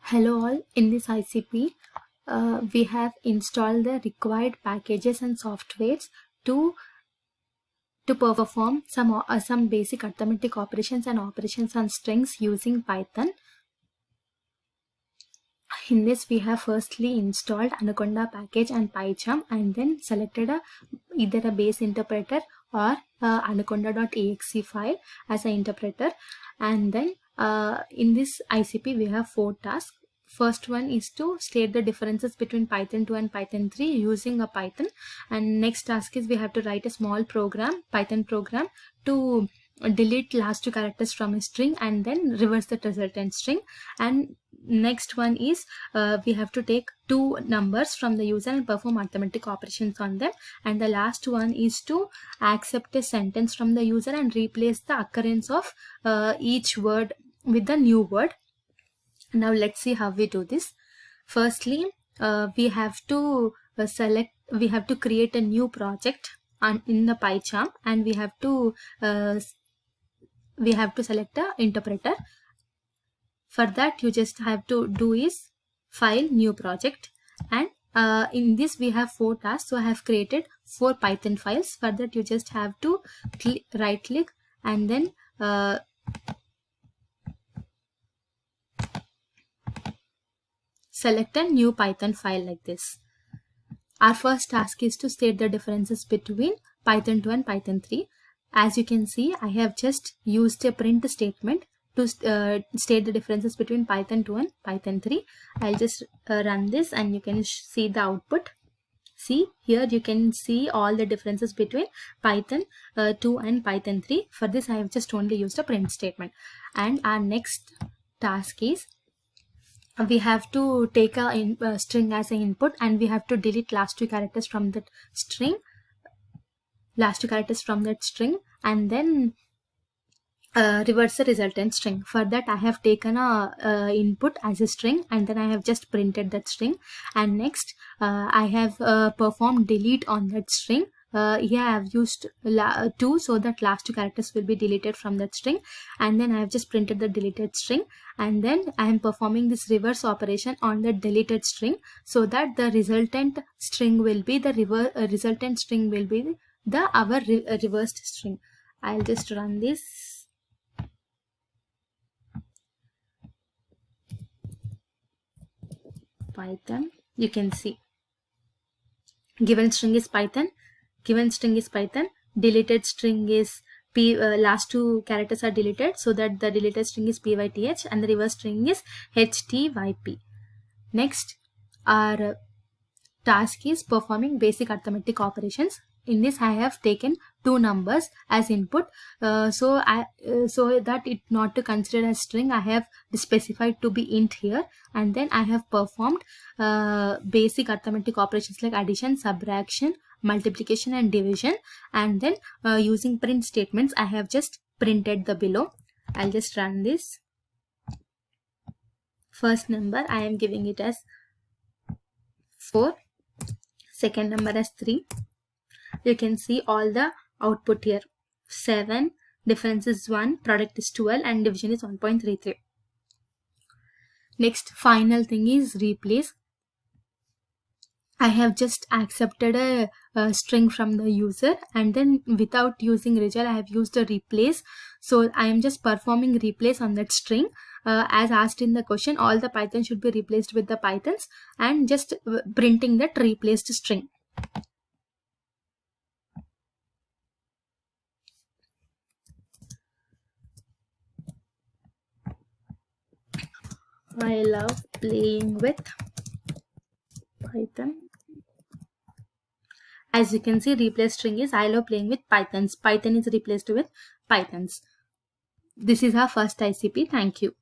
Hello all, in this ICP, we have installed the required packages and softwares to perform some basic arithmetic operations and operations on strings using Python. In this, we have firstly installed Anaconda package and PyCharm, and then selected either a base interpreter or anaconda.exe file as an interpreter. And then in this ICP, we have 4 tasks. First one is to state the differences between Python 2 and Python 3 using a Python. And next task is we have to write a small program, Python program, to delete last 2 characters from a string and then reverse the resultant string. And next one is we have to take 2 numbers from the user and perform arithmetic operations on them. And the last one is to accept a sentence from the user and replace the occurrence of each word with the new word. Now let's see how we do this. Firstly, we have to create a new project in the PyCharm, and we have to select a interpreter. For that, you just have to do is file new project, and in this we have 4 tasks. So I have created 4 Python files. For that, you just have to right click and then select a new Python file like this. Our first task is to state the differences between Python 2 and Python 3. As you can see, I have just used a print statement to state the differences between Python 2 and Python 3. I'll just run this and you can see the output. See, here you can see all the differences between Python 2 and Python 3. For this, I have just only used a print statement. And our next task is we have to take a string as an input, and we have to delete last 2 characters from that string, and then reverse the resultant string. For that, I have taken a input as a string, and then I have just printed that string. And next, I have performed delete on that string. Here I have used 2 so that last 2 characters will be deleted from that string, and then I have just printed the deleted string, and then I am performing this reverse operation on the deleted string so that the resultant string will be our reversed string. I'll just run this. Python, you can see given string is Python, deleted string is last 2 characters are deleted, so that the deleted string is pyth and the reverse string is htyp. Next, our task is performing basic arithmetic operations. In this, I have taken 2 numbers as input, so that it not to consider as string, I have specified to be int here. And then I have performed basic arithmetic operations like addition, subtraction, multiplication and division, and then using print statements, I have just printed the below. I'll just run this. First number, I am giving it as 4, second number as 3. You can see all the output here. 7, difference is 1, product is 12, and division is 1.33. Next, final thing is replace. I have just accepted a string from the user, and then without using result, I have used a replace. So I am just performing replace on that string. As asked in the question, all the Python should be replaced with the Pythons, and just printing that replaced string. I love playing with Python. As you can see, replace string is I love playing with Pythons. Python is replaced with Pythons. This is our first ICP. Thank you.